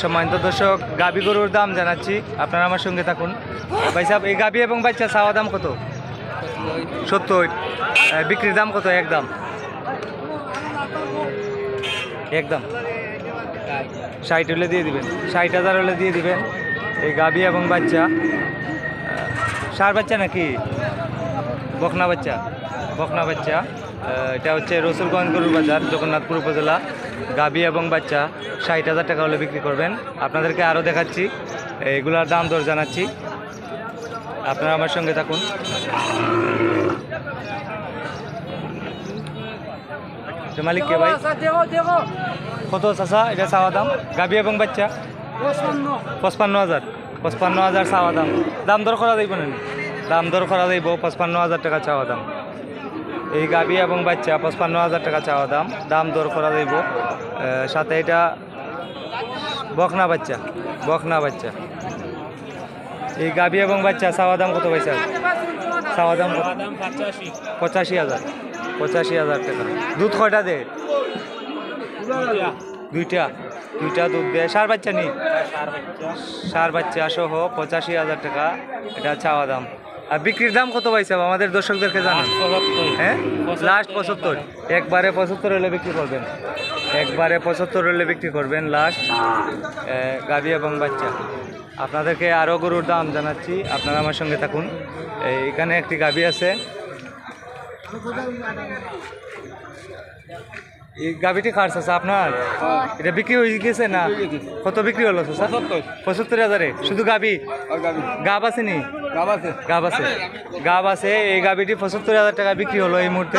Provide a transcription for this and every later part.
সম্মানিত দর্শক, গাবি গরুর দাম জানাচ্ছি, আপনারা আমার সঙ্গে থাকুন। ভাই সাহেব, এই গাবি এবং বাচ্চা চাওয়া দাম কত? 70। বিক্রির দাম কত? একদম একদম 60 হলে দিয়ে দিবেন, 60,000 হলে দিয়ে দিবেন। এই গাবি এবং বাচ্চা, ষাঁড় বাচ্চা নাকি বকনা বাচ্চা? বকনা বাচ্চা। এটা হচ্ছে রসুলগঞ্জ গরুর বাজার, জগন্নাথপুর উপজেলা। গাবি এবং বাচ্চা 60,000 টাকা হলে বিক্রি করবেন। আপনাদেরকে আরও দেখাচ্ছি, এগুলার দাম দর জানাচ্ছি, আপনারা আমার সঙ্গে থাকুন। মালিক কে ভাই? কত চাচা এটা চাওয়া দাম? গাবি এবং বাচ্চা 55,000। 55,000 চাওয়া দাম। দাম দর করা যাইব না? দাম দর করা যাইব। 55,000 টাকা চাওয়া দাম। এই গাবি এবং বাচ্চা 55,000 টাকা চাওয়া দাম। দাম দর করা যাইব। সাথে এটা বকনা বাচ্চা, বকনা বাচ্চা। এই গাবি এবং বাচ্চা চাওয়া দাম কত পয়সা? চাওয়া দাম 85,000। 85,000 টাকা। দুধ কয়টা দেয়? দুইটা দুধ দেয়। ষাঁড় বাচ্চা নেই? ষাঁড় বাচ্চা সহ 85,000 টাকা এটা চাওয়া দাম। আর বিক্রির দাম কত পাইছে আমাদের দর্শকদেরকে জানান। হ্যাঁ, লাস্ট 75। একবারে 75 হলে বিক্রি করবেন। একবারে 75 হলে বিক্রি করবেন লাস্ট। গাবি এবং বাচ্চা। আপনাদেরকে আরও গরুর দাম জানাচ্ছি, আপনারা আমার সঙ্গে থাকুন। এখানে একটি গাবি আছে। এই গাবিটি কার আছে আপনার? এটা বিক্রি হয়ে গেছে না? কত বিক্রি হলো স্যার? 75,000-এ শুধু গাবি? গাব আছে নি? গাব আছে, গাব আছে। এই গাবিটি 75,000 টাকা বিক্রি হলো এই মুহূর্তে।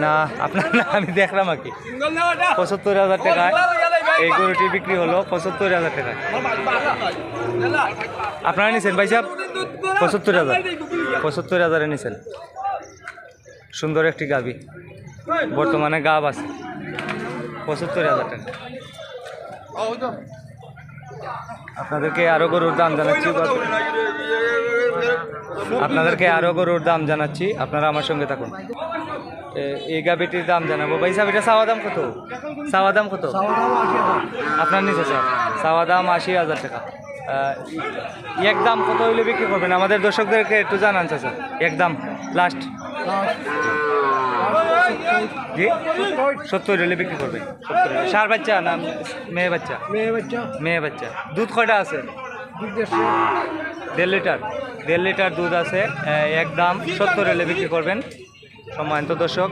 না আপনার না, আমি দেখলাম আর কি। 75,000 টাকায় এই গরুটি বিক্রি হলো। 75,000 টাকা আপনারা নিছেন ভাই সাহেব? 75,000। 75,000-এ নিছেন। সুন্দর একটি গাবি, বর্তমানে গাব আছে। 75,000 টাকা। আপনাদেরকে আরও গরুর দাম জানাচ্ছি, আপনাদেরকে আরও গরুর দাম জানাচ্ছি, আপনারা আমার সঙ্গে থাকুন। এই গাবিটির দাম জানাবো। ভাই সাহেব, এটা চাওয়া দাম কত? চাওয়া দাম কত আপনার নিচে স্যার? চাওয়া দাম 80,000 টাকা। একদম কত হইলে বিক্রি করবেন আমাদের দর্শকদেরকে একটু জানান স্যার। একদম লাস্ট জি 70 হলে বিক্রি করবেন। 70। ষাঁড় বাচ্চা না মেয়ে বাচ্চা? মেয়ে বাচ্চা। দুধ কয়টা আছে? 1.5 লিটার। 1.5 লিটার দুধ আছে। একদম 70 হলে বিক্রি করবেন। সম্মানিত দর্শক,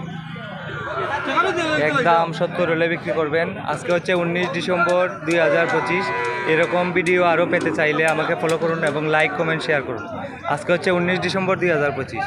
একদম 70 হলে বিক্রি করবেন। আজকে হচ্ছে 19 ডিসেম্বর 2025। এরকম ভিডিও আরও পেতে চাইলে আমাকে ফলো করুন এবং লাইক, কমেন্ট, শেয়ার করুন। আজকে হচ্ছে 19 ডিসেম্বর 2025।